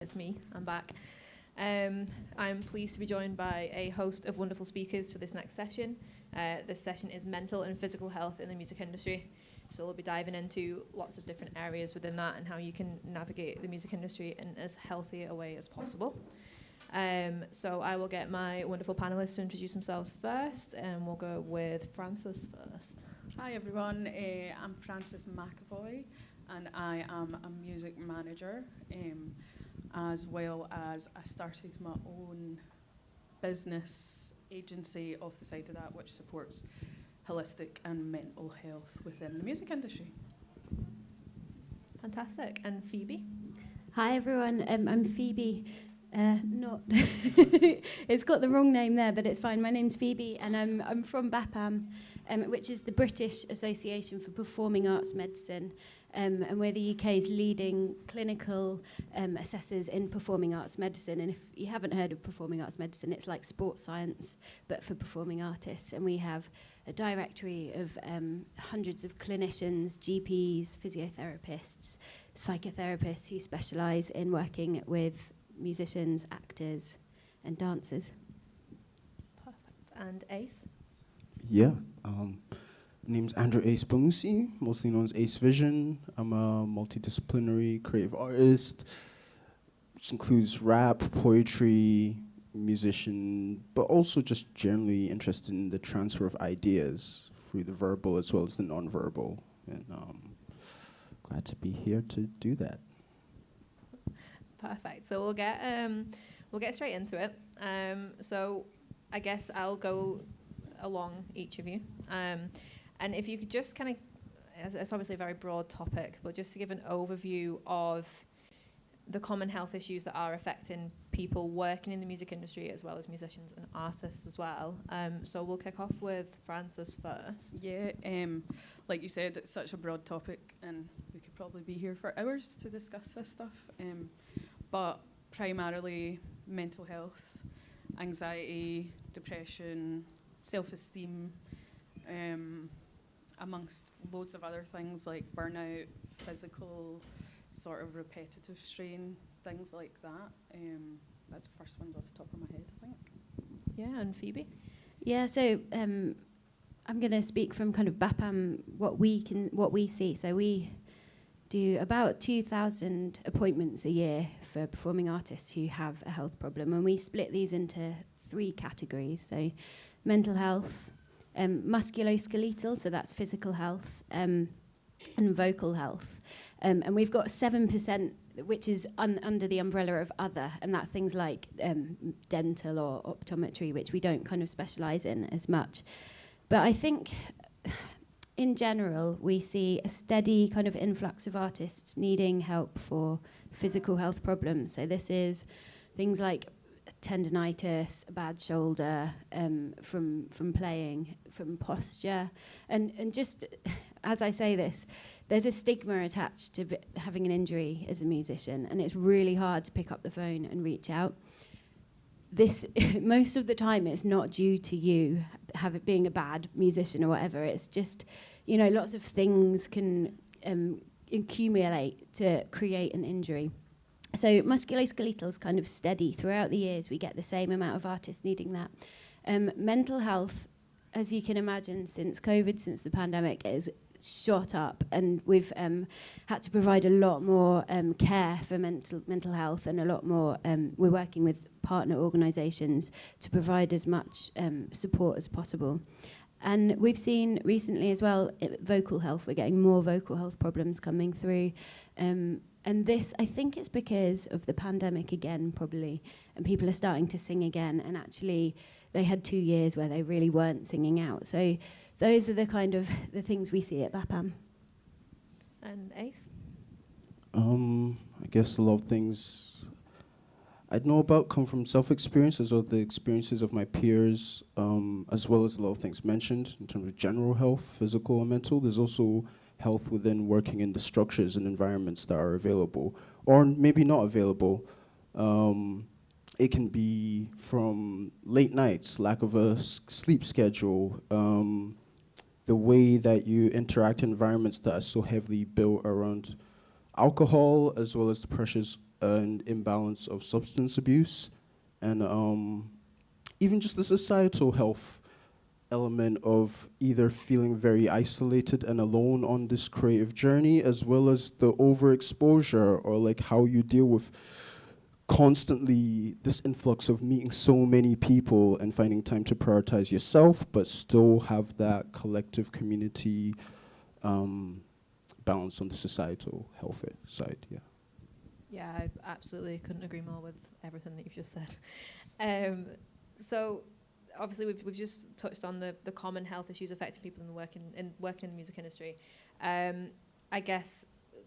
It's me, I'm back. I'm pleased to be joined by a host of wonderful speakers for this next session. This session is mental and physical health in the music industry. So we'll be diving into lots of different areas within that and how you can navigate the music industry in as healthy a way as possible. So I will get my wonderful panelists to introduce themselves first, and we'll go with Frances first. Hi everyone, I'm Frances McAvoy, and I am a music manager, as well as I started my own business agency off the side of that, which supports holistic and mental health within the music industry. Fantastic. And Phoebe? Hi everyone, I'm Phoebe. It's got the wrong name there, but it's fine. My name's Phoebe, and I'm from BAPAM, which is the British Association for Performing Arts Medicine, and we're the UK's leading clinical assessors in performing arts medicine. And if you haven't heard of performing arts medicine, it's like sports science, but for performing artists. And we have a directory of hundreds of clinicians, GPs, physiotherapists, psychotherapists who specialise in working with musicians, actors, and dancers. Perfect. And Ace? Yeah. My name's Andrew Ace Bamusi, mostly known as Ace Vision. I'm a multidisciplinary creative artist, which includes rap, poetry, musician, but also just generally interested in the transfer of ideas through the verbal as well as the non-verbal. And glad to be here to do that. Perfect. So we'll get straight into it. So I guess I'll go along each of you. And if you could just kind of, it's obviously a very broad topic, but just to give an overview of the common health issues that are affecting people working in the music industry as well as musicians and artists as well. So we'll kick off with Frances first. Yeah, like you said, it's such a broad topic, and we could probably be here for hours to discuss this stuff. But primarily mental health, anxiety, depression, self-esteem, amongst loads of other things like burnout, physical sort of repetitive strain, things like that. That's the first ones off the top of my head, I think. Yeah, and Phoebe? Yeah, so I'm going to speak from kind of BAPAM, what we see. So we do about 2,000 appointments a year for performing artists who have a health problem, and we split these into 3 categories. So mental health, musculoskeletal, so that's physical health, and vocal health. And we've got 7%, which is under the umbrella of other, and that's things like dental or optometry, which we don't kind of specialise in as much. But I think in general, we see a steady kind of influx of artists needing help for physical health problems. So this is things like tendinitis, a bad shoulder, from playing, from posture. And just as I say this, there's a stigma attached to having an injury as a musician, and it's really hard to pick up the phone and reach out. This most of the time it's not due to you being a bad musician or whatever. It's just, lots of things can accumulate to create an injury. So musculoskeletal is kind of steady throughout the years. We get the same amount of artists needing that. Mental health, as you can imagine, since COVID, since the pandemic, is shot up, and we've had to provide a lot more care for mental health, and a lot more. We're working with partner organisations to provide as much support as possible. And we've seen recently as well, vocal health. We're getting more vocal health problems coming through. And this, I think it's because of the pandemic again, probably, and people are starting to sing again, and actually they had 2 years where they really weren't singing out. So those are the kind of the things we see at BAPAM. And Ace? I guess a lot of things I know about come from self-experience, as well as the experiences of my peers, as well as a lot of things mentioned in terms of general health, physical and mental. There's also health within working in the structures and environments that are available, or maybe not available. It can be from late nights, lack of a sleep schedule, the way that you interact in environments that are so heavily built around alcohol, as well as the pressures an imbalance of substance abuse, and even just the societal health element of either feeling very isolated and alone on this creative journey, as well as the overexposure, or like how you deal with constantly this influx of meeting so many people and finding time to prioritize yourself, but still have that collective community balance on the societal health side. Yeah. Yeah, I absolutely couldn't agree more with everything that you've just said. So obviously we've just touched on the common health issues affecting people working in the music industry. I guess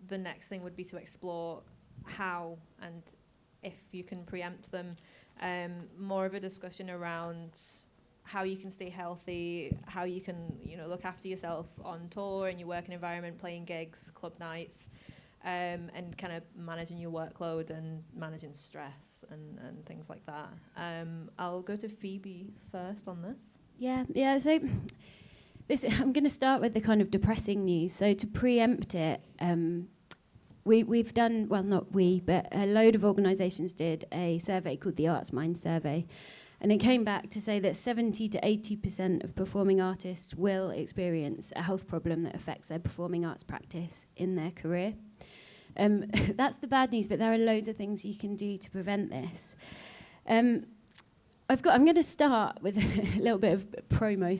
the next thing would be to explore how and if you can preempt them. More of a discussion around how you can stay healthy, how you can look after yourself on tour in your working environment, playing gigs, club nights, and kind of managing your workload and managing stress and things like that. I'll go to Phoebe first on this. Yeah. So I'm going to start with the kind of depressing news. So to preempt it, we've done, well, not we, but a load of organisations did a survey called the Arts Mind Survey. And it came back to say that 70 to 80% of performing artists will experience a health problem that affects their performing arts practice in their career. That's the bad news, but there are loads of things you can do to prevent this. I'm going to start with a little bit of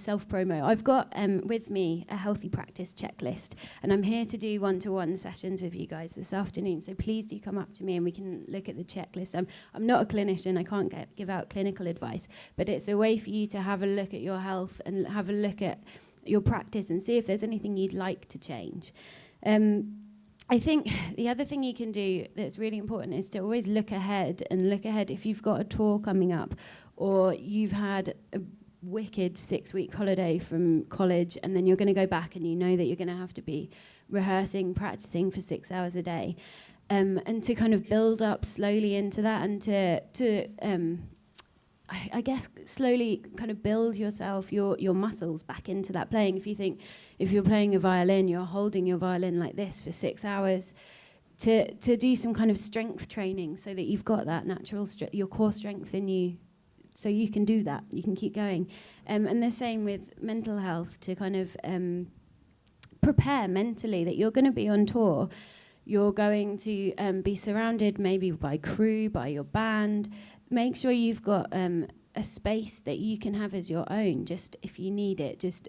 self-promo. I've got with me a healthy practice checklist, and I'm here to do one-to-one sessions with you guys this afternoon, so please do come up to me and we can look at the checklist. I'm not a clinician, I can't give out clinical advice, but it's a way for you to have a look at your health and have a look at your practice and see if there's anything you'd like to change. I think the other thing you can do that's really important is to always look ahead if you've got a tour coming up, or you've had a wicked 6-week holiday from college and then you're going to go back and you know that you're going to have to be rehearsing, practicing for 6 hours a day, and to kind of build up slowly into that, and to I guess slowly kind of build your muscles back into that playing. If you're playing a violin, you're holding your violin like this for 6 hours, to do some kind of strength training so that you've got that natural your core strength in you, so you can do that, you can keep going. And the same with mental health, to kind of prepare mentally that you're going to be on tour. You're going to be surrounded maybe by crew, by your band. Make sure you've got a space that you can have as your own, just if you need it, just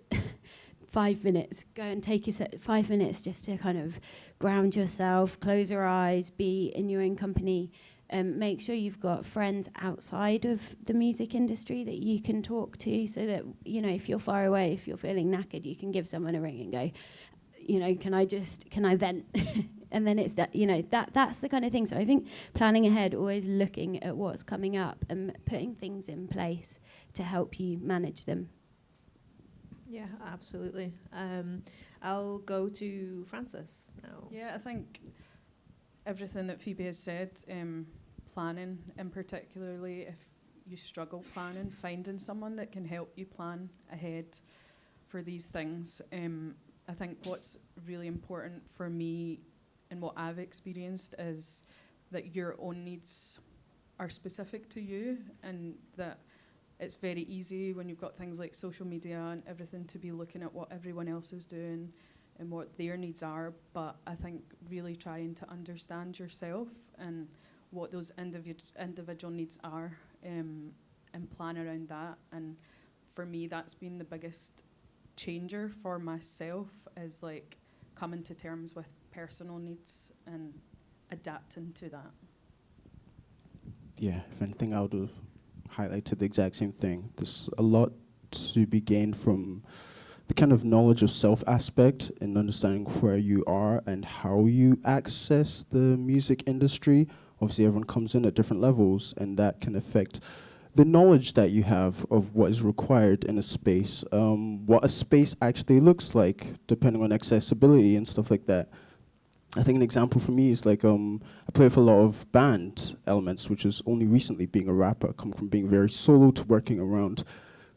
5 minutes. Go and take 5 minutes just to kind of ground yourself, close your eyes, be in your own company. Make sure you've got friends outside of the music industry that you can talk to, so that, if you're far away, if you're feeling knackered, you can give someone a ring and go, can I vent? And then it's that's the kind of thing. So I think planning ahead, always looking at what's coming up and putting things in place to help you manage them. Yeah, absolutely. I'll go to Frances now. Yeah, I think everything that Phoebe has said, planning, and particularly if you struggle planning, finding someone that can help you plan ahead for these things. I think what's really important for me and what I've experienced is that your own needs are specific to you, and that it's very easy when you've got things like social media and everything to be looking at what everyone else is doing and what their needs are. But I think really trying to understand yourself and what those individual needs are, and plan around that. And for me, that's been the biggest changer for myself, is like coming to terms with personal needs and adapting to that. Yeah, if anything, I would have highlighted the exact same thing. There's a lot to be gained from the kind of knowledge of self aspect and understanding where you are and how you access the music industry. Obviously, everyone comes in at different levels, and that can affect the knowledge that you have of what is required in a space, what a space actually looks like, depending on accessibility and stuff like that. I think an example for me is like, I play with a lot of band elements, which is only recently being a rapper, come from being very solo to working around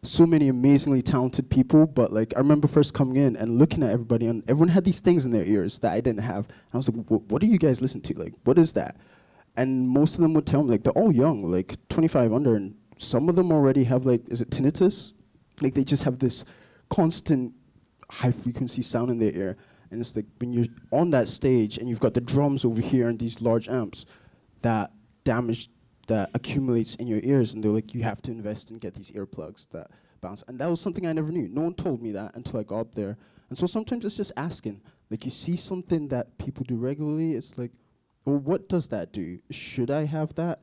so many amazingly talented people. But like, I remember first coming in and looking at everybody, and everyone had these things in their ears that I didn't have. I was like, what do you guys listen to? Like, what is that? And most of them would tell me, like, they're all young, like 25 under, and some of them already have, like, is it tinnitus? Like, they just have this constant high frequency sound in their ear. And it's like, when you're on that stage and you've got the drums over here and these large amps, that damage that accumulates in your ears, and they're like, you have to invest and get these earplugs that bounce. And that was something I never knew. No one told me that until I got up there. And so sometimes it's just asking. Like, you see something that people do regularly, it's like, well, what does that do? Should I have that?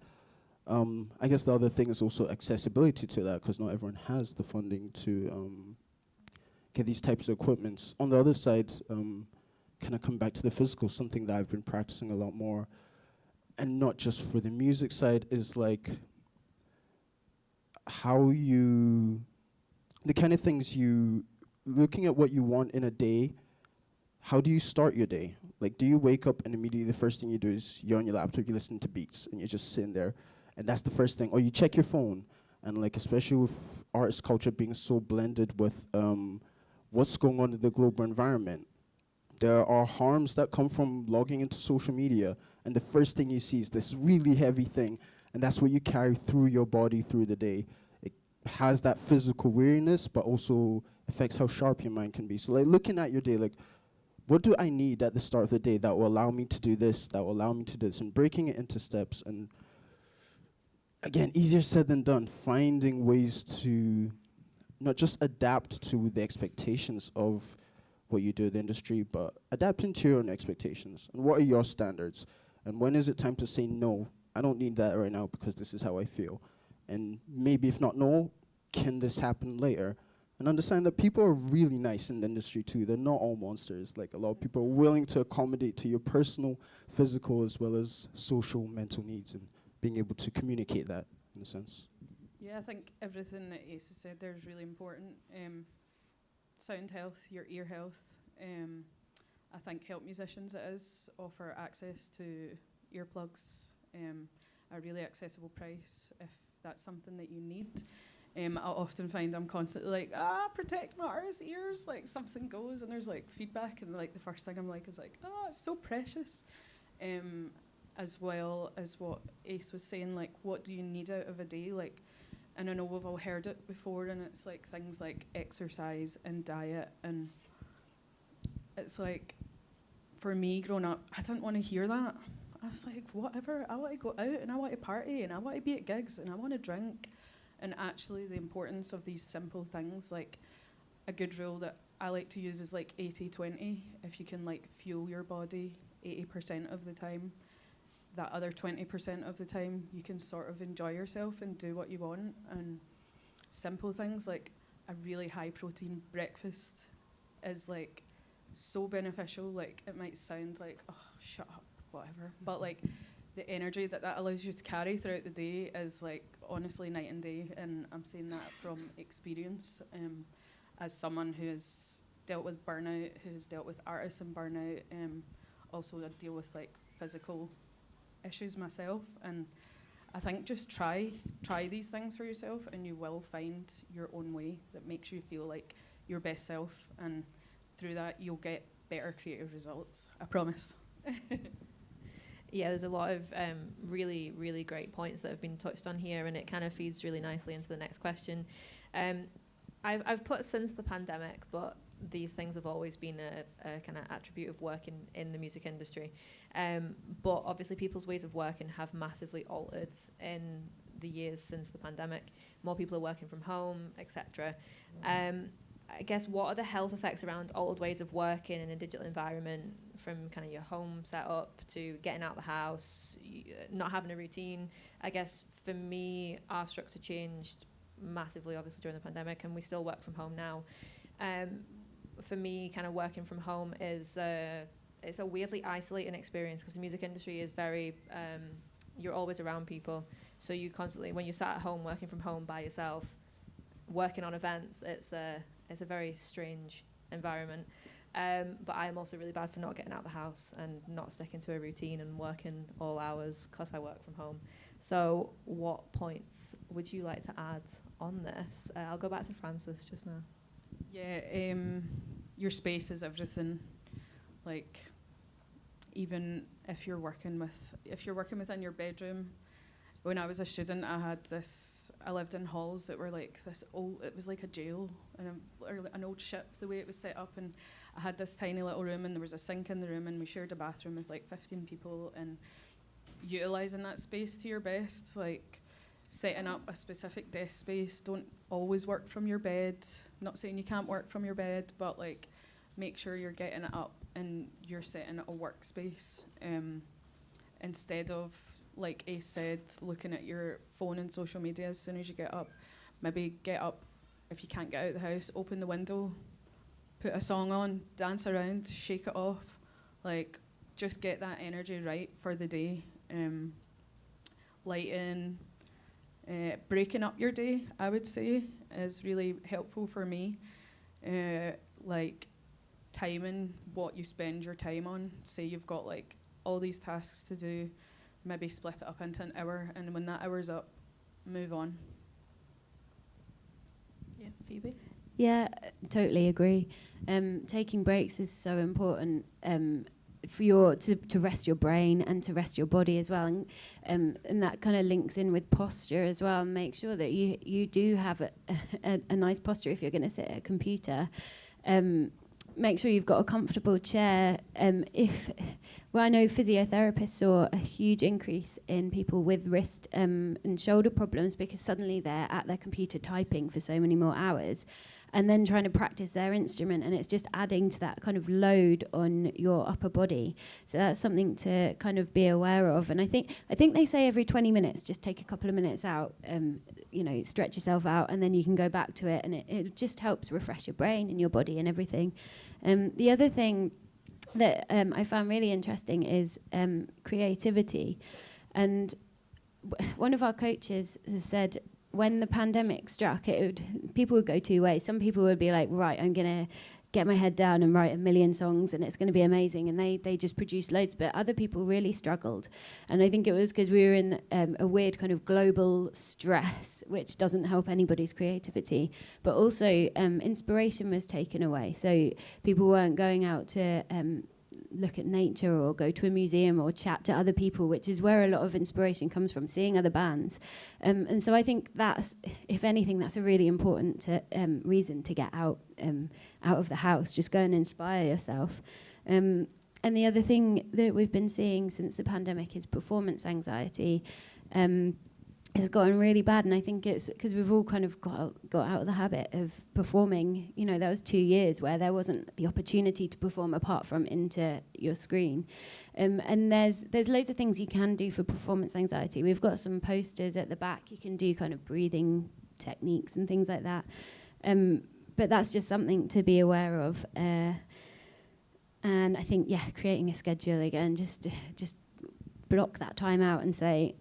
I guess the other thing is also accessibility to that, because not everyone has the funding to get these types of equipments. On the other side, kind of come back to the physical, something that I've been practicing a lot more, and not just for the music side, is like how you, the kind of things you, looking at what you want in a day, how do you start your day? Like, do you wake up and immediately the first thing you do is you're on your laptop, you listen to beats, and you're just sitting there, and that's the first thing? Or you check your phone, and like, especially with arts culture being so blended with what's going on in the global environment, there are harms that come from logging into social media, and the first thing you see is this really heavy thing, and that's what you carry through your body through the day. It has that physical weariness, but also affects how sharp your mind can be. So like, looking at your day, like, what do I need at the start of the day that will allow me to do this, that will allow me to do this, and breaking it into steps. And again, easier said than done, finding ways to not just adapt to the expectations of what you do in the industry, but adapting to your own expectations. And what are your standards? And when is it time to say, no, I don't need that right now because this is how I feel? And maybe if not no, can this happen later? And understand that people are really nice in the industry too. They're not all monsters. Like, a lot of people are willing to accommodate to your personal, physical, as well as social, mental needs, and being able to communicate that in a sense. Yeah, I think everything that Ace has said there is really important. Sound health, your ear health. I think Help Musicians offer access to earplugs at a really accessible price if that's something that you need. I often find I'm constantly like, protect my artist's ears. Like, something goes and there's like feedback, and like the first thing I'm like is like, it's so precious. As well as what Ace was saying, like, what do you need out of a day? Like, and I know we've all heard it before, and it's like things like exercise and diet, and it's like, for me growing up, I didn't want to hear that. I was like, whatever, I want to go out and I want to party and I want to be at gigs and I want to drink. And actually the importance of these simple things, like a good rule that I like to use is like 80-20. If you can like fuel your body 80% of the time, that other 20% of the time you can sort of enjoy yourself and do what you want. And simple things like a really high protein breakfast is like so beneficial. Like, it might sound like, oh, shut up, whatever, but like the energy that allows you to carry throughout the day is like honestly night and day. And I'm saying that from experience, as someone who has dealt with burnout, who's dealt with artists and burnout, also I deal with like physical issues myself. And I think just try these things for yourself, and you will find your own way that makes you feel like your best self, and through that you'll get better creative results, I promise. Yeah, there's a lot of really, really great points that have been touched on here, and it kind of feeds really nicely into the next question. I've put since the pandemic, but these things have always been a kind of attribute of working in the music industry. But obviously people's ways of working have massively altered in the years since the pandemic. More people are working from home, etc. I guess, what are the health effects around altered ways of working in a digital environment, from kind of your home setup to getting out of the house, not having a routine? I guess for me, our structure changed massively, obviously, during the pandemic, and we still work from home now. For me, kind of working from home is it's a weirdly isolating experience, because the music industry is very, you're always around people. So you constantly, when you're sat at home working from home by yourself, working on events, it's a very strange environment. But I'm also really bad for not getting out of the house and not sticking to a routine and working all hours because I work from home. So what points would you like to add on this? I'll go back to Francis just now. Yeah, your space is everything. Like, even if you're working within your bedroom. When I was a student, I lived in halls that were like this old, it was like a jail, or an old ship, the way it was set up, and I had this tiny little room, and there was a sink in the room, and we shared a bathroom with like 15 people, and utilising that space to your best, like setting up a specific desk space. Don't always work from your bed. Not saying you can't work from your bed, but like make sure you're getting it up and you're setting a workspace, instead of, like Ace said, looking at your phone and social media as soon as you get up. Maybe get up, if you can't get out of the house, open the window, put a song on, dance around, shake it off, like just get that energy right for the day. Lighting, breaking up your day, I would say, is really helpful for me. Like timing what you spend your time on. Say you've got like all these tasks to do, maybe split it up into an hour, and when that hour's up, move on. Yeah, Phoebe? Yeah, totally agree. Taking breaks is so important for to rest your brain and to rest your body as well, and that kind of links in with posture as well. Make sure that you do have a nice posture if you're going to sit at a computer. Make sure you've got a comfortable chair. I know physiotherapists saw a huge increase in people with wrist and shoulder problems because suddenly they're at their computer typing for so many more hours and then trying to practice their instrument, and it's just adding to that kind of load on your upper body. So that's something to kind of be aware of. And I think they say every 20 minutes, just take a couple of minutes out, stretch yourself out, and then you can go back to it, and it just helps refresh your brain and your body and everything. The other thing that I found really interesting is creativity. And one of our coaches has said when the pandemic struck, people would go two ways. Some people would be like, right, I'm going to get my head down and write 1 million songs and it's going to be amazing. And they just produced loads. But other people really struggled. And I think it was because we were in a weird kind of global stress, which doesn't help anybody's creativity. But also inspiration was taken away. So people weren't going out to look at nature or go to a museum or chat to other people, which is where a lot of inspiration comes from, seeing other bands. And so I think that's, if anything, that's a really important reason to get out of the house. Just go and inspire yourself. And the other thing that we've been seeing since the pandemic is performance anxiety. Has gotten really bad, and I think it's because we've all kind of got out of the habit of performing. There was 2 years where there wasn't the opportunity to perform apart from into your screen. And there's loads of things you can do for performance anxiety. We've got some posters at the back. You can do kind of breathing techniques and things like that. But that's just something to be aware of. And I think, creating a schedule again, just block that time out and say,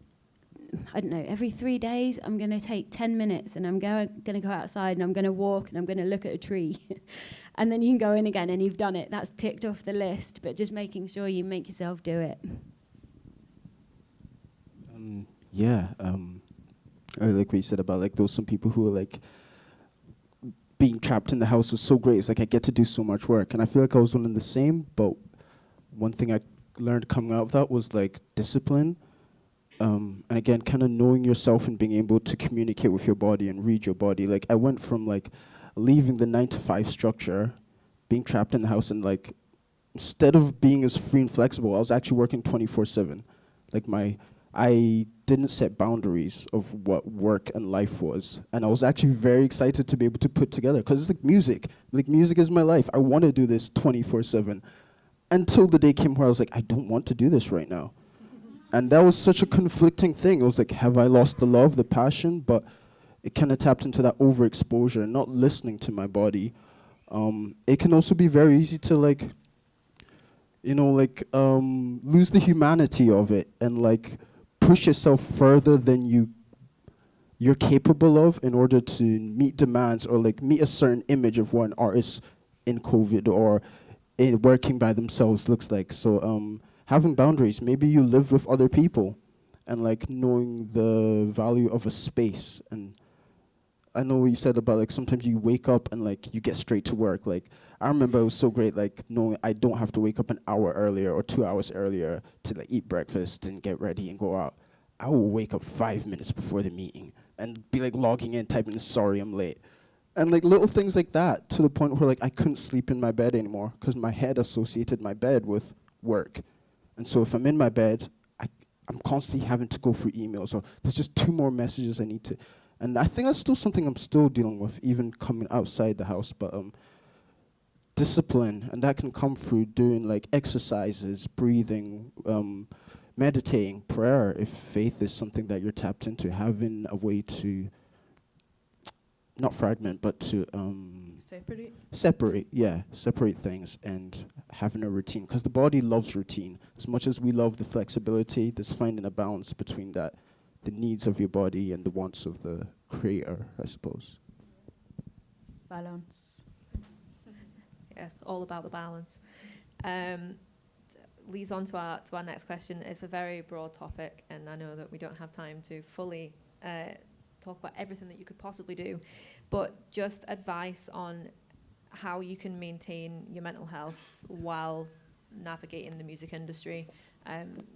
I don't know, every 3 days I'm going to take 10 minutes and I'm going to go outside and I'm going to walk and I'm going to look at a tree. And then you can go in again and you've done it. That's ticked off the list, but just making sure you make yourself do it. I like what you said about like those some people who are like being trapped in the house was so great. It's like I get to do so much work. And I feel like I was one of the same, but one thing I learned coming out of that was like discipline. And again, kind of knowing yourself and being able to communicate with your body and read your body. Like I went from like leaving the 9-to-5 structure, being trapped in the house, and like instead of being as free and flexible, I was actually working 24/7. Like I didn't set boundaries of what work and life was, and I was actually very excited to be able to put together because it's like music. Like music is my life. I want to do this 24/7. Until the day came where I was like, I don't want to do this right now. And that was such a conflicting thing. It was like, have I lost the love, the passion? But it kind of tapped into that overexposure and not listening to my body. It can also be very easy to lose the humanity of it and like push yourself further than you're capable of in order to meet demands or like meet a certain image of what an artist in COVID or in working by themselves looks like. So having boundaries, maybe you live with other people and like knowing the value of a space. And I know what you said about like sometimes you wake up and like you get straight to work. Like I remember it was so great, like knowing I don't have to wake up an hour earlier or 2 hours earlier to like eat breakfast and get ready and go out. I will wake up 5 minutes before the meeting and be like logging in, typing sorry I'm late. And like little things like that, to the point where like I couldn't sleep in my bed anymore because my head associated my bed with work. And so if I'm in my bed, I'm constantly having to go through emails, or there's just 2 more messages I need to. And I think that's still something I'm still dealing with, even coming outside the house. But discipline, and that can come through doing like exercises, breathing, meditating, prayer, if faith is something that you're tapped into, having a way to not fragment, but to separate things and having a routine. Because the body loves routine. As much as we love the flexibility, there's finding a balance between that, the needs of your body and the wants of the creator, I suppose. Balance. Yes, all about the balance. Leads on to our next question. It's a very broad topic, and I know that we don't have time to fully talk about everything that you could possibly do, but just advice on how you can maintain your mental health while navigating the music industry.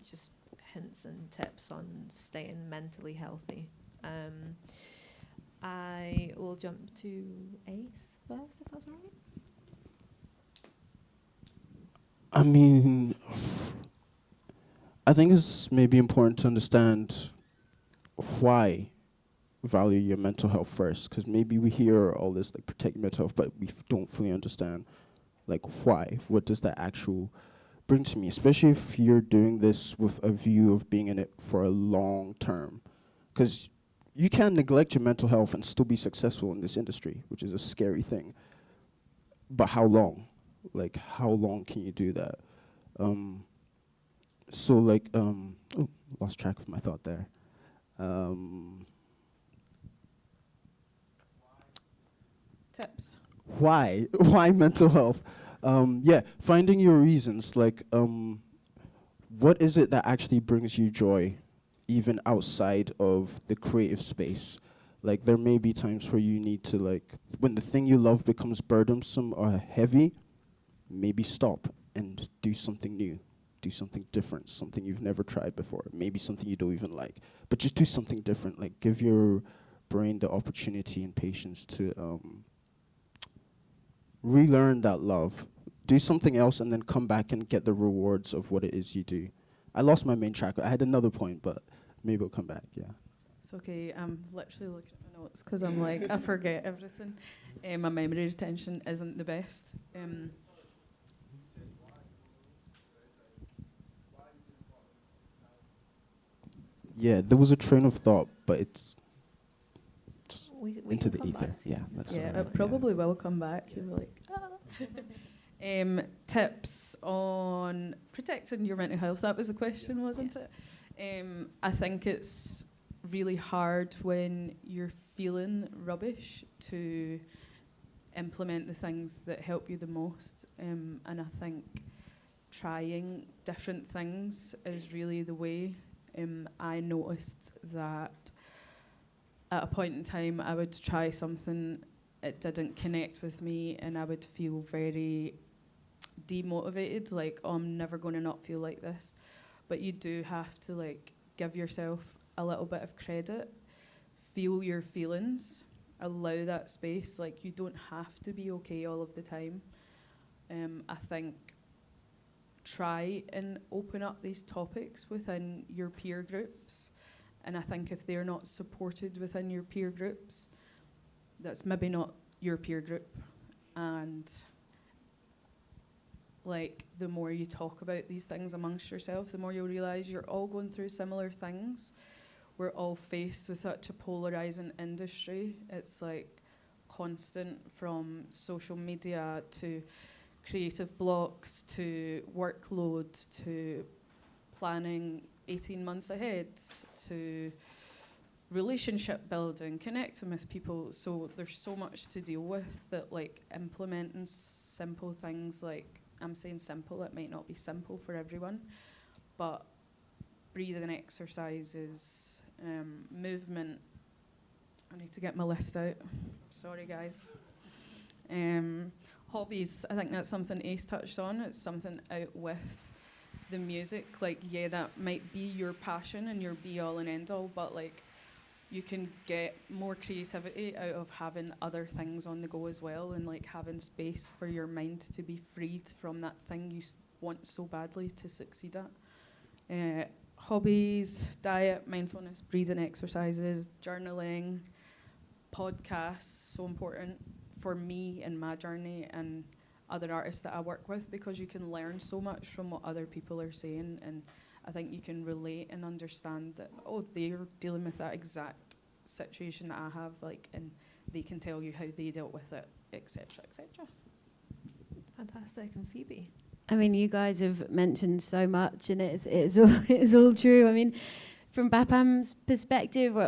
Just hints and tips on staying mentally healthy. I will jump to Ace first, if that's all right. I mean, I think it's maybe important to understand why value your mental health first, because maybe we hear all this like protect your mental health, but we don't fully understand like why. What does that actual bring to me, especially if you're doing this with a view of being in it for a long term, because you can neglect your mental health and still be successful in this industry, which is a scary thing. But how long? Like, how long can you do that? So like, lost track of my thought there. Tips. Why? Why mental health? Yeah, finding your reasons. Like, what is it that actually brings you joy, even outside of the creative space? Like, there may be times where you need to, like, when the thing you love becomes burdensome or heavy, maybe stop and do something new, do something different, something you've never tried before, maybe something you don't even like, but just do something different. Like, give your brain the opportunity and patience to relearn that love, do something else, and then come back and get the rewards of what it is you do. I lost my main track. I had another point, but maybe it'll come back, yeah. It's okay. I'm literally looking at my notes because I'm like, I forget everything. My memory retention isn't the best. Yeah, there was a train of thought, but it's just We into can the come ether. back to Yeah, it. that's Yeah, all it probably will come back. You're like, tips on protecting your mental health. That was the question, wasn't it? I think it's really hard when you're feeling rubbish to implement the things that help you the most. And I think trying different things is really the way. I noticed that at a point in time I would try something, it didn't connect with me, and I would feel very demotivated, like, oh, I'm never going to not feel like this. But you do have to like give yourself a little bit of credit, feel your feelings, allow that space. Like, you don't have to be okay all of the time. I think try and open up these topics within your peer groups, and I think if they're not supported within your peer groups, that's maybe not your peer group. And like, the more you talk about these things amongst yourself, the more you'll realise you're all going through similar things. We're all faced with such a polarising industry. It's like constant, from social media to creative blocks to workload to planning 18 months ahead to relationship building, connecting with people. So there's so much to deal with that, like, implementing simple things, like, I'm saying simple, it might not be simple for everyone, but breathing exercises, movement, I need to get my list out. Sorry, guys. Hobbies, I think that's something Ace touched on. It's something out with the music. Like, yeah, that might be your passion and your be-all and end-all, but, like, you can get more creativity out of having other things on the go as well, and, like, having space for your mind to be freed from that thing you want so badly to succeed at. Hobbies, diet, mindfulness, breathing exercises, journaling, podcasts, so important for me and my journey and other artists that I work with, because you can learn so much from what other people are saying, and I think you can relate and understand that, oh, they're dealing with that exact situation that I have, like, and they can tell you how they dealt with it, etc., etc. Fantastic. And Phoebe? I mean, you guys have mentioned so much, and it's all true. I mean, from BAPAM's perspective,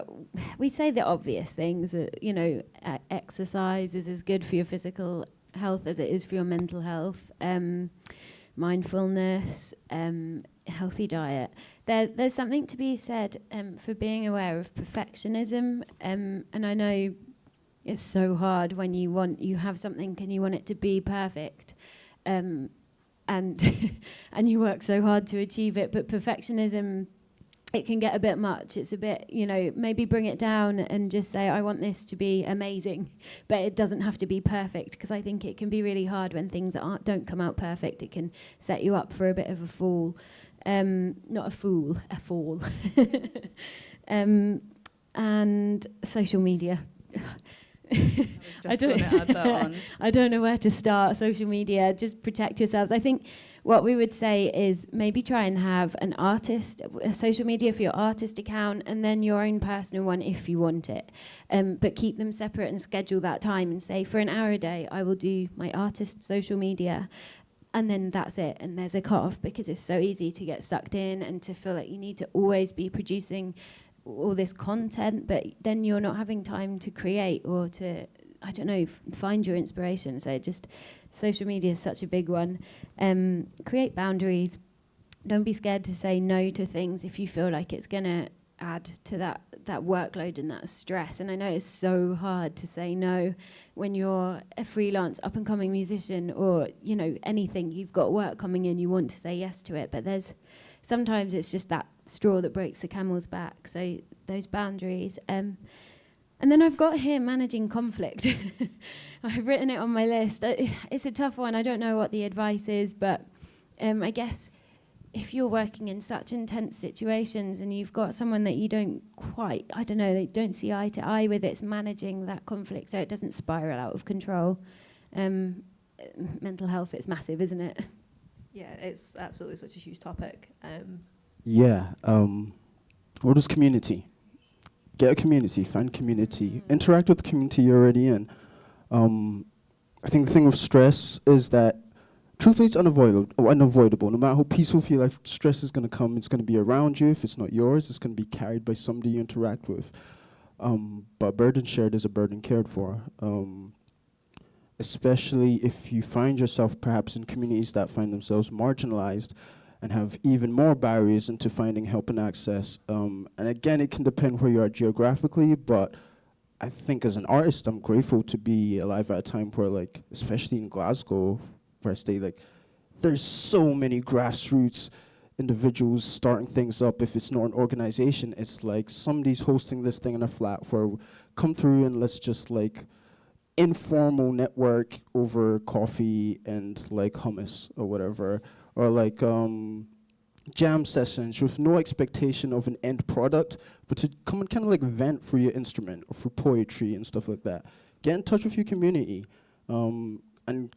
we say the obvious things. You know, exercise is as good for your physical health as it is for your mental health. Mindfulness, healthy diet. There's something to be said for being aware of perfectionism. And I know it's so hard when you have something and you want it to be perfect. And and you work so hard to achieve it, but perfectionism, it can get a bit much. It's a bit, you know, maybe bring it down and just say, I want this to be amazing, but it doesn't have to be perfect, because I think it can be really hard when things don't come out perfect. It can set you up for a bit of a fall. Not a fool, a fall. And social media. I was just going to add that on. I don't know where to start. Social media, just protect yourselves. I think what we would say is maybe try and have a social media for your artist account, and then your own personal one if you want it. But keep them separate and schedule that time and say, for an hour a day, I will do my artist social media. And then that's it. And there's a cut-off, because it's so easy to get sucked in and to feel like you need to always be producing all this content, but then you're not having time to create or to, I don't know, find your inspiration. So social media is such a big one. Create boundaries. Don't be scared to say no to things if you feel like it's going to add to that workload and that stress. And I know it's so hard to say no when you're a freelance up-and-coming musician, or, you know, anything. You've got work coming in, you want to say yes to it, but sometimes it's just that straw that breaks the camel's back. So those boundaries. And then I've got here managing conflict. I've written it on my list. It's a tough one. I don't know what the advice is, but I guess if you're working in such intense situations and you've got someone that you don't quite, I don't know, they don't see eye to eye with, it's managing that conflict so it doesn't spiral out of control. Mental health, it's massive, isn't it? Yeah, it's absolutely such a huge topic. What is community? Get a community, find community, interact with the community you're already in. I think the thing with stress is that, truthfully, it's unavoidable. No matter how peaceful you feel like, stress is going to come. It's going to be around you. If it's not yours, it's going to be carried by somebody you interact with. But burden shared is a burden cared for. Especially if you find yourself perhaps in communities that find themselves marginalized and have even more barriers into finding help and access. And again, it can depend where you are geographically, but I think as an artist, I'm grateful to be alive at a time where, like, especially in Glasgow, where I stay, like, there's so many grassroots individuals starting things up. If it's not an organization, it's like somebody's hosting this thing in a flat where come through and let's just, like, informal network over coffee and, like, hummus or whatever. Or, like, jam sessions with no expectation of an end product, but to come and kind of, like, vent through your instrument or through poetry and stuff like that. Get in touch with your community. And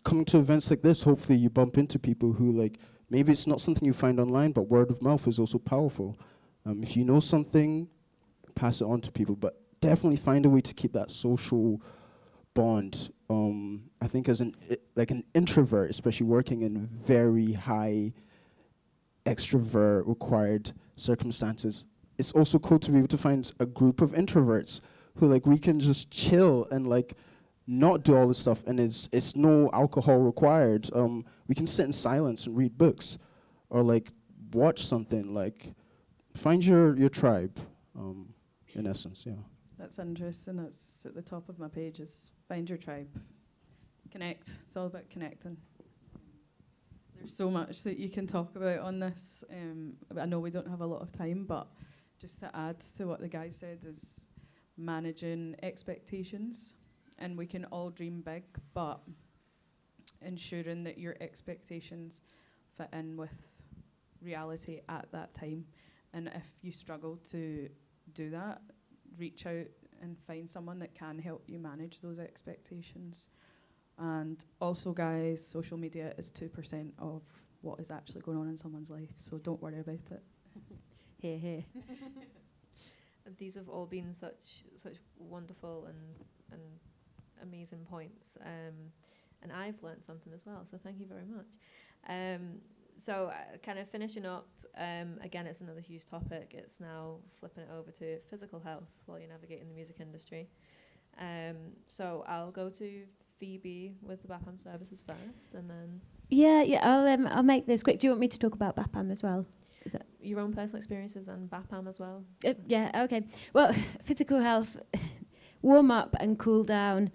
coming to events like this, hopefully you bump into people who, like, maybe it's not something you find online, but word of mouth is also powerful. If you know something, pass it on to people, but definitely find a way to keep that social bond. I think as an introvert, especially working in very high extrovert required circumstances, it's also cool to be able to find a group of introverts who, like, we can just chill and, like, not do all this stuff, and it's no alcohol required. We can sit in silence and read books, or, like, watch something. Like, find your tribe, in essence, yeah. That's interesting. That's at the top of my page is find your tribe. Connect. It's all about connecting. There's so much that you can talk about on this. I know we don't have a lot of time, but just to add to what the guy said is managing expectations. And we can all dream big, but ensuring that your expectations fit in with reality at that time. And if you struggle to do that, reach out and find someone that can help you manage those expectations. And also, guys, social media is 2% of what is actually going on in someone's life, so don't worry about it. Hear, hear. These have all been such wonderful and amazing points, and I've learnt something as well, so thank you very much. So kind of finishing up, again, it's another huge topic. It's now flipping it over to physical health while you're navigating the music industry. So I'll go to Phoebe with the BAPAM services first, and then... I'll make this quick. Do you want me to talk about BAPAM as well? Is that your own personal experiences and BAPAM as well? Okay. Well, physical health, warm up and cool down.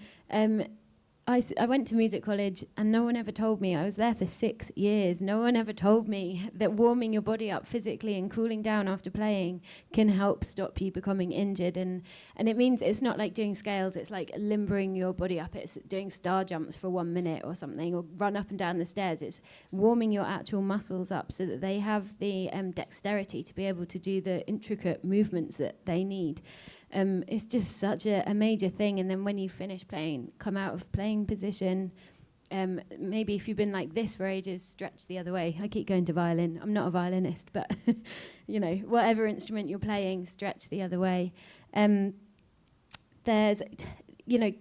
I went to music college and no one ever told me. I was there for 6 years. No one ever told me that warming your body up physically and cooling down after playing can help stop you becoming injured. And it means it's not like doing scales. It's like limbering your body up. It's doing star jumps for 1 minute or something, or run up and down the stairs. It's warming your actual muscles up so that they have the dexterity to be able to do the intricate movements that they need. It's just such a major thing. And then when you finish playing, come out of playing position. Maybe if you've been like this for ages, stretch the other way. I keep going to violin. I'm not a violinist, but whatever instrument you're playing, stretch the other way. There's,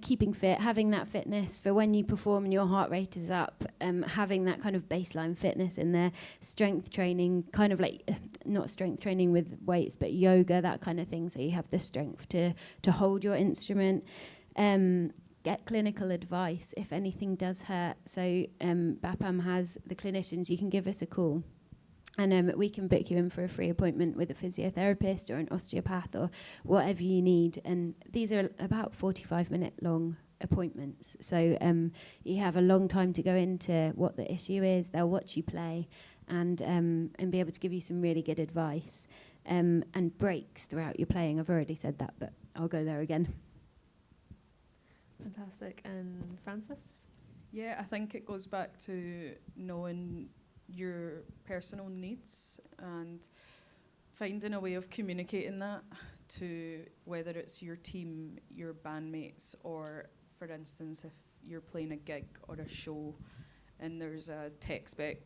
keeping fit, having that fitness for when you perform and your heart rate is up, having that kind of baseline fitness in there, strength training, kind of like, not strength training with weights, but yoga, that kind of thing, so you have the strength to hold your instrument. Get clinical advice if anything does hurt. So BAPAM has the clinicians, you can give us a call. And we can book you in for a free appointment with a physiotherapist or an osteopath or whatever you need. And these are about 45-minute long appointments. So you have a long time to go into what the issue is. They'll watch you play and be able to give you some really good advice. And breaks throughout your playing. I've already said that, but I'll go there again. Fantastic. And Francis? Yeah, I think it goes back to knowing your personal needs and finding a way of communicating that to whether it's your team, your bandmates, or for instance, if you're playing a gig or a show and there's a tech spec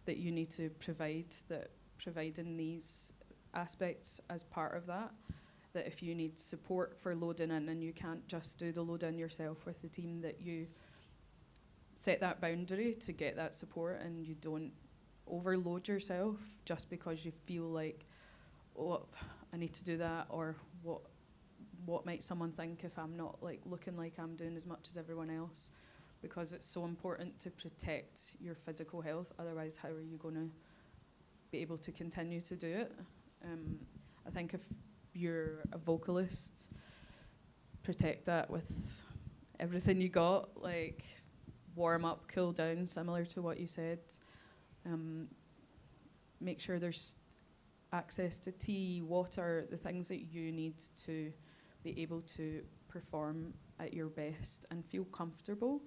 that you need to provide, that providing these aspects as part of that if you need support for loading in and you can't just do the load in yourself with the team, that you set that boundary to get that support and you don't overload yourself just because you feel like, oh, I need to do that, or what might someone think if I'm not like looking like I'm doing as much as everyone else, because it's so important to protect your physical health. Otherwise, how are you going to be able to continue to do it? I think if you're a vocalist, protect that with everything you got, like warm up, cool down, similar to what you said. Make sure there's access to tea, water, the things that you need to be able to perform at your best and feel comfortable.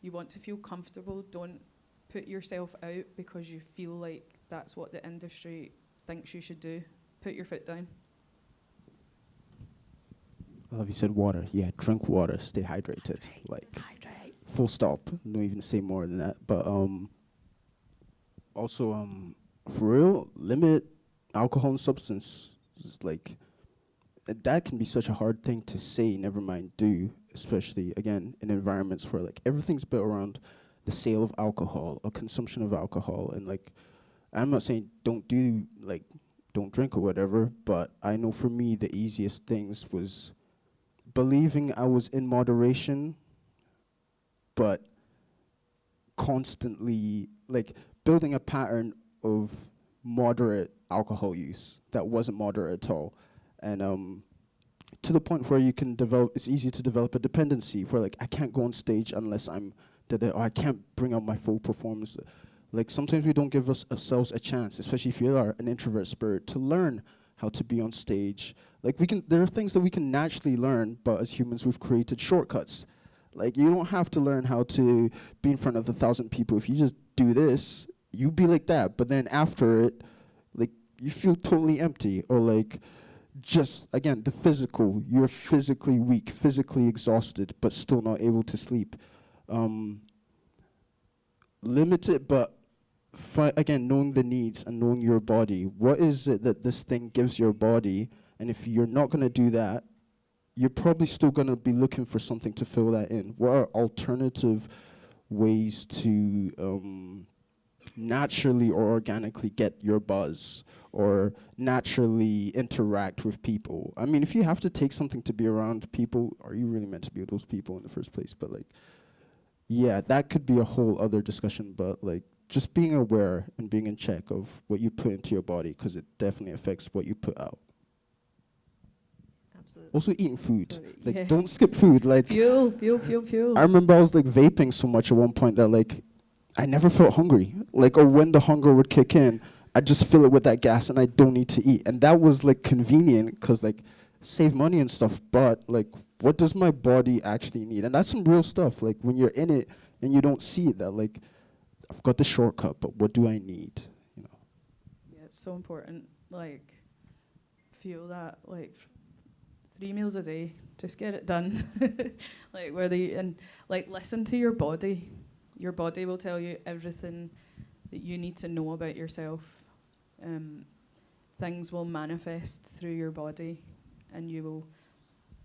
You want to feel comfortable. Don't put yourself out because you feel like that's what the industry thinks you should do. Put your foot down. I love you said water. Yeah, drink water, stay hydrated. Hydrate. Full stop. Don't even say more than that. But also, for real, limit alcohol and substance. It's like that can be such a hard thing to say, never mind do, especially again in environments where like everything's built around the sale of alcohol or consumption of alcohol. And like, I'm not saying don't drink or whatever, but I know for me the easiest things was believing I was in moderation, but constantly like building a pattern of moderate alcohol use that wasn't moderate at all, and to the point where you can develop, it's easy to develop a dependency where like I can't go on stage unless I'm or I can't bring out my full performance. Like sometimes we don't give ourselves a chance, especially if you are an introvert spirit, to learn how to be on stage. Like there are things that we can naturally learn, but as humans we've created shortcuts. Like you don't have to learn how to be in front of 1,000 people. If you just do this, you be like that. But then after it, like you feel totally empty, or like just, again, the physical, you're physically weak, physically exhausted, but still not able to sleep. Limited, but again, knowing the needs and knowing your body. What is it that this thing gives your body? And if you're not going to do that, you're probably still going to be looking for something to fill that in. What are alternative ways to naturally or organically get your buzz, or naturally interact with people? I mean, if you have to take something to be around people, are you really meant to be with those people in the first place? But like, yeah, that could be a whole other discussion, but like just being aware and being in check of what you put into your body, because it definitely affects what you put out. Absolutely. Also eating food. Sorry, Like yeah. don't skip food. Like Fuel. I remember I was like vaping so much at one point that like I never felt hungry. Like, or when the hunger would kick in, I'd just fill it with that gas and I don't need to eat. And that was like convenient because like save money and stuff, but like what does my body actually need? And that's some real stuff. Like when you're in it and you don't see it, that like I've got the shortcut, but what do I need? You know. Yeah, it's so important. Like, feel that, like, 3 meals a day, just get it done. Like, whether you, and like, listen to your body. Your body will tell you everything that you need to know about yourself. Things will manifest through your body, and you will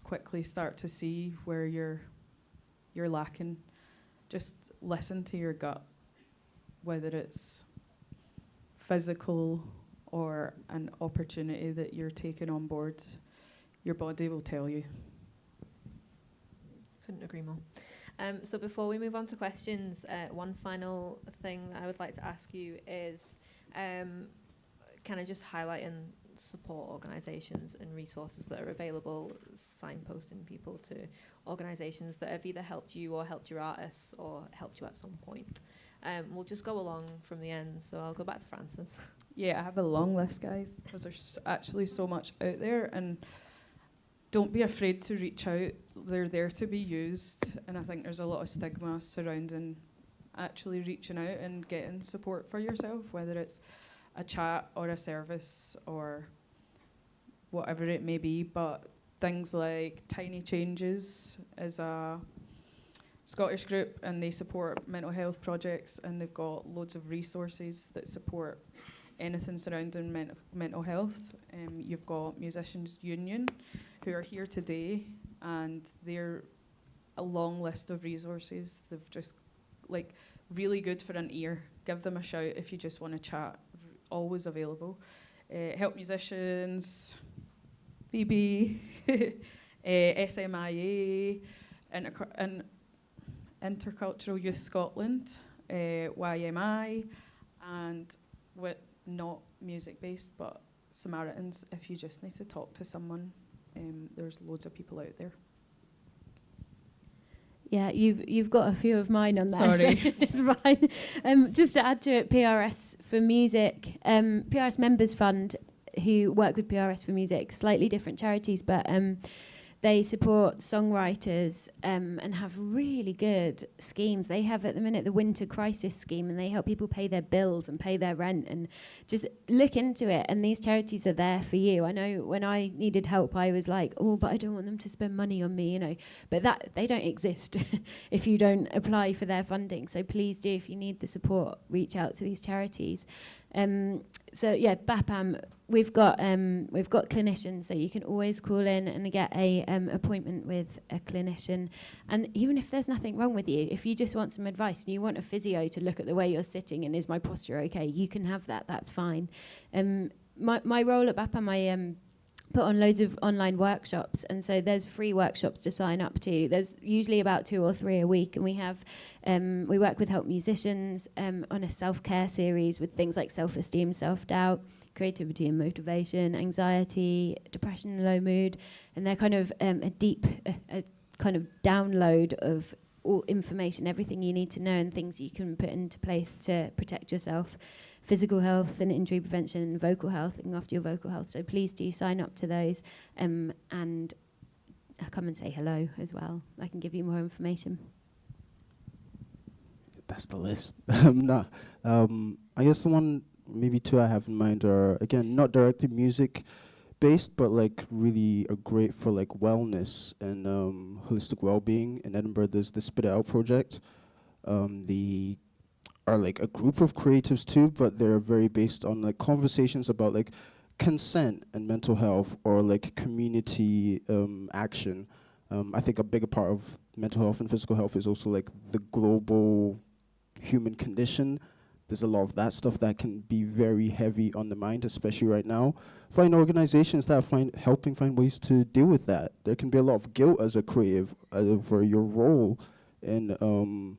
quickly start to see where you're lacking. Just listen to your gut, whether it's physical or an opportunity that you're taking on board. Your body will tell you. Couldn't agree more. So before we move on to questions, one final thing I would like to ask you is kind of just highlighting support organisations and resources that are available, signposting people to organisations that have either helped you or helped your artists or helped you at some point. We'll just go along from the end, so I'll go back to Francis. Yeah, I have a long list, guys, because there's actually so much out there, and don't be afraid to reach out. They're there to be used, and I think there's a lot of stigma surrounding actually reaching out and getting support for yourself, whether it's a chat or a service or whatever it may be. But things like Tiny Changes is a Scottish group, and they support mental health projects, and they've got loads of resources that support anything surrounding mental health. You've got Musicians Union, who are here today, and they're a long list of resources. They've just, like, really good for an ear. Give them a shout if you just want to chat. Always available. Help Musicians, Phoebe, SMIA, Intercultural Youth Scotland, YMI, and not music-based, but Samaritans, if you just need to talk to someone. There's loads of people out there. Yeah, you've got a few of mine on there. Sorry. So it's fine. Just to add to it, PRS for Music, PRS Members Fund, who work with PRS for Music, slightly different charities, but they support songwriters and have really good schemes. They have at the minute the Winter Crisis Scheme, and they help people pay their bills and pay their rent, and just look into it. And these charities are there for you. I know when I needed help, I was like, oh, but I don't want them to spend money on me, you know. But that they don't exist if you don't apply for their funding. So please do, if you need the support, reach out to these charities. So yeah, BAPAM, we've got clinicians, so you can always call in and get a appointment with a clinician. And even if there's nothing wrong with you, if you just want some advice and you want a physio to look at the way you're sitting and is my posture okay, you can have that. That's fine. My role at BAPAM, I put on loads of online workshops, and so there's free workshops to sign up to. There's usually about 2 or 3 a week, and we work with Help Musicians on a self-care series with things like self-esteem, self-doubt, creativity and motivation, anxiety, depression and low mood, and they're kind of a kind of download of all information, everything you need to know and things you can put into place to protect yourself. Physical health and injury prevention and vocal health, looking after your vocal health. So please do sign up to those and come and say hello as well. I can give you more information. That's the list. I guess the one, maybe two I have in mind are, again, not directly music based, but like really are great for like wellness and holistic well-being. In Edinburgh, there's the Spit It Out project. The are like a group of creatives too, but they're very based on like conversations about like consent and mental health, or like community action. I think a bigger part of mental health and physical health is also like the global human condition. There's a lot of that stuff that can be very heavy on the mind, especially right now. Find organizations that are helping find ways to deal with that. There can be a lot of guilt as a creative over your role in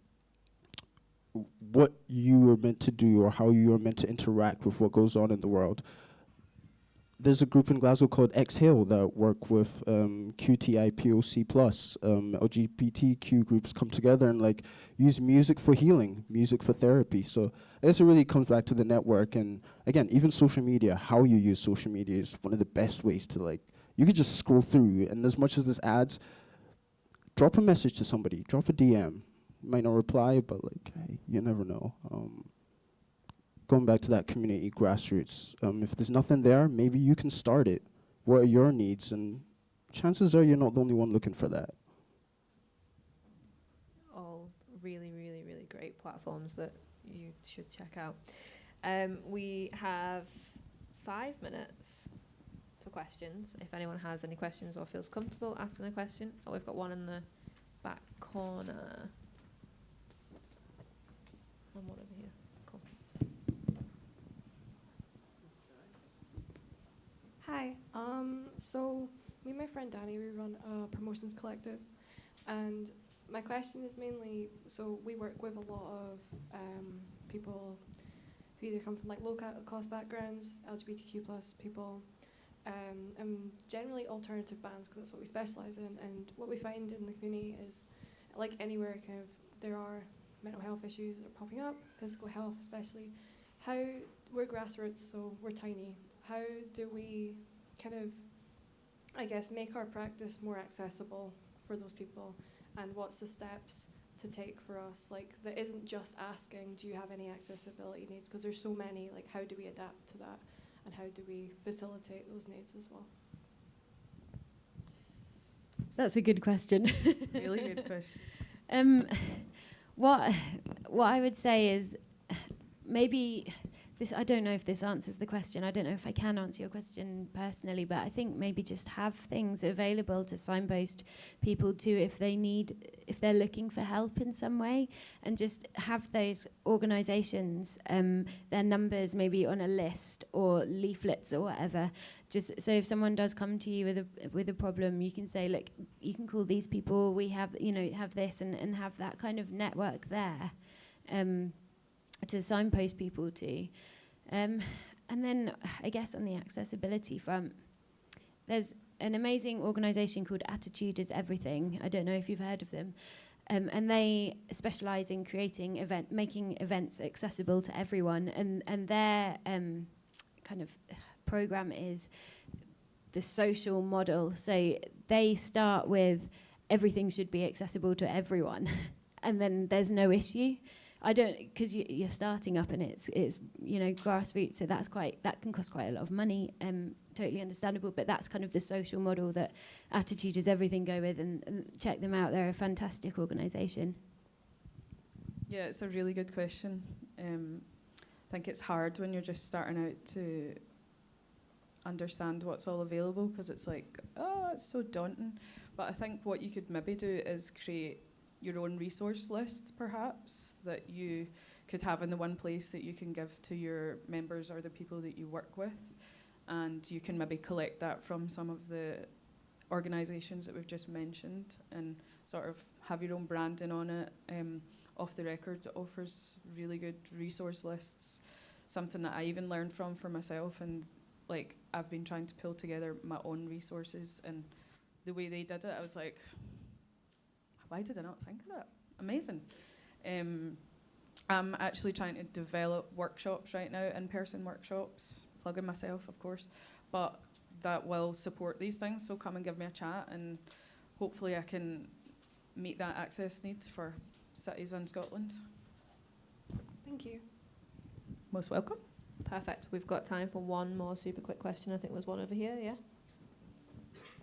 what you are meant to do or how you are meant to interact with what goes on in the world. There's a group in Glasgow called Exhale that work with QTI POC+. LGBTQ groups come together and like use music for healing, music for therapy. So I guess it really comes back to the network, and again, even social media, how you use social media is one of the best ways to like, you could just scroll through, and as much as this adds, drop a message to somebody, drop a DM. You might not reply, but like, hey, you never know. Going back to that community grassroots, if there's nothing there, maybe you can start it. What are your needs? And chances are you're not the only one looking for that. All really, really, really great platforms that you should check out. We have 5 minutes for questions. If anyone has any questions or feels comfortable asking a question. Oh, we've got one in the back corner. And one over here. Cool. Hi. So me and my friend Danny, we run a promotions collective, and my question is mainly, so we work with a lot of people who either come from like low cost backgrounds, LGBTQ plus people, and generally alternative bands, because that's what we specialise in. And what we find in the community is, like anywhere, kind of there are mental health issues that are popping up, physical health especially. How we're grassroots, so we're tiny. How do we kind of, I guess, make our practice more accessible for those people? And what's the steps to take for us? Like, that isn't just asking, do you have any accessibility needs? Because there's so many, like, how do we adapt to that? And how do we facilitate those needs as well? That's a good question. Really good question. What I would say is maybe this. I don't know if this answers the question. I don't know if I can answer your question personally, but I think maybe just have things available to signpost people to if they're looking for help in some way, and just have those organisations, their numbers maybe on a list or leaflets or whatever. Just so if someone does come to you with a problem, you can say, look, you can call these people. We have have this, and have that kind of network there, to signpost people to. And then I guess on the accessibility front, there's an amazing organisation called Attitude is Everything. I don't know if you've heard of them. And they specialise in making events accessible to everyone. And their kind of program is the social model. So they start with everything should be accessible to everyone, and then there's no issue. I don't, because you're starting up and it's grassroots, so that can cost quite a lot of money. Totally understandable, but that's kind of the social model that Attitude is Everything go with, and check them out. They're a fantastic organisation. Yeah, it's a really good question. I think it's hard when you're just starting out to understand what's all available, because it's like, oh, it's so daunting. But I think what you could maybe do is create your own resource list, perhaps, that you could have in the one place that you can give to your members or the people that you work with. And you can maybe collect that from some of the organisations that we've just mentioned, and sort of have your own branding on it. Off the Record offers really good resource lists. something that I even learned from for myself, and like I've been trying to pull together my own resources, and the way they did it, I was like, why did I not think of that? Amazing. I'm actually trying to develop workshops right now, in-person workshops, plugging myself, of course, but that will support these things, so come and give me a chat, and hopefully I can meet that access need for cities in Scotland. Thank you. Most welcome. Perfect. We've got time for one more super quick question. I think there's one over here, yeah?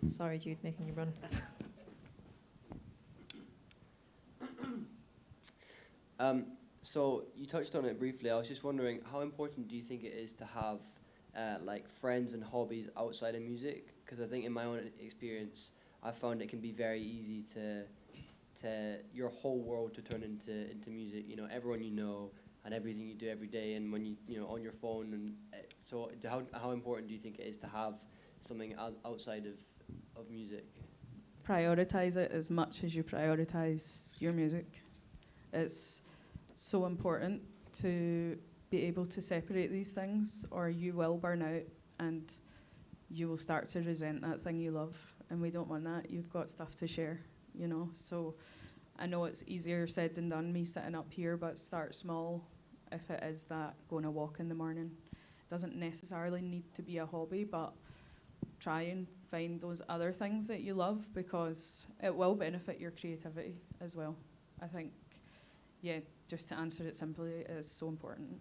Sorry, Jude, making you run. So you touched on it briefly. I was just wondering, how important do you think it is to have like friends and hobbies outside of music? Because I think in my own experience, I found it can be very easy to your whole world to turn into music. You know, everyone you know and everything you do every day, and when you know on your phone. And so, how important do you think it is to have something outside of music? Prioritize it as much as you prioritize your music. It's so important to be able to separate these things, or you will burn out and you will start to resent that thing you love, and we don't want that. You've got stuff to share, you know. So I know it's easier said than done, me sitting up here, but start small. If it is that going a walk in the morning, it doesn't necessarily need to be a hobby, but try and find those other things that you love, because it will benefit your creativity as well. I think, yeah, just to answer it simply, it is so important.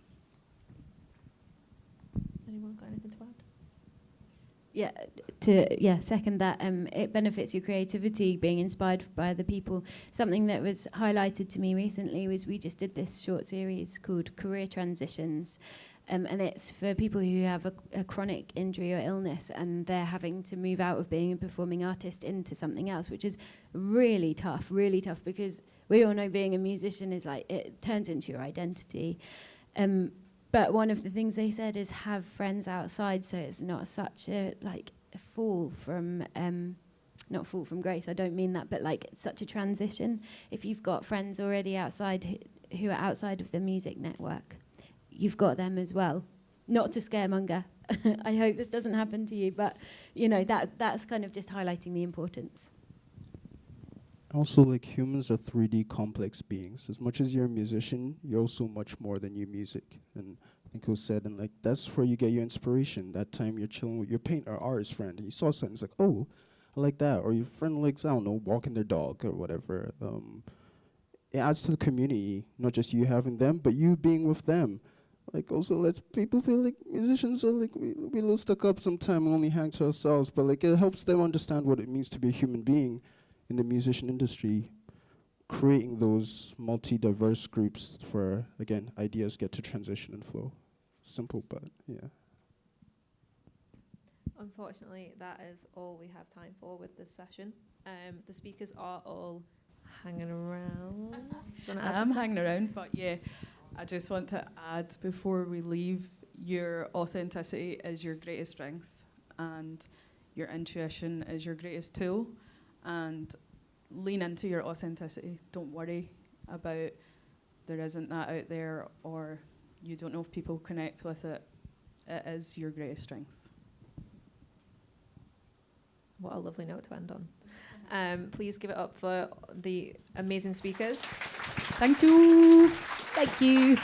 Anyone got anything to add? Second that, it benefits your creativity, being inspired by other people. Something that was highlighted to me recently was we just did this short series called Career Transitions, and it's for people who have a chronic injury or illness, and they're having to move out of being a performing artist into something else, which is really tough, because we all know being a musician is like, it turns into your identity. But one of the things they said is have friends outside, so it's not such a fall from, not fall from grace, I don't mean that, but like it's such a transition. If you've got friends already outside who are outside of the music network, you've got them as well. Not to scaremonger. I hope this doesn't happen to you, but you know, that's kind of just highlighting the importance. Also, like, humans are 3D complex beings. As much as you're a musician, you're also much more than your music. And I think it was said, and like, that's where you get your inspiration. That time you're chilling with your paint or artist friend, and you saw something, it's like, oh, I like that. Or your friend likes, I don't know, walking their dog or whatever. It adds to the community, not just you having them, but you being with them. Like, also lets people feel like musicians are like, we a little stuck up sometime and only hang to ourselves, but like, it helps them understand what it means to be a human being in the musician industry, creating those multi-diverse groups where, again, ideas get to transition and flow. Simple, but yeah. Unfortunately, that is all we have time for with this session. The speakers are all hanging around. Do you wanna add I'm hanging around, but yeah, I just want to add before we leave, your authenticity is your greatest strength, and your intuition is your greatest tool. And lean into your authenticity. Don't worry about there isn't that out there, or you don't know if people connect with it. It is your greatest strength. What a lovely note to end on. Please give it up for the amazing speakers. Thank you. Thank you.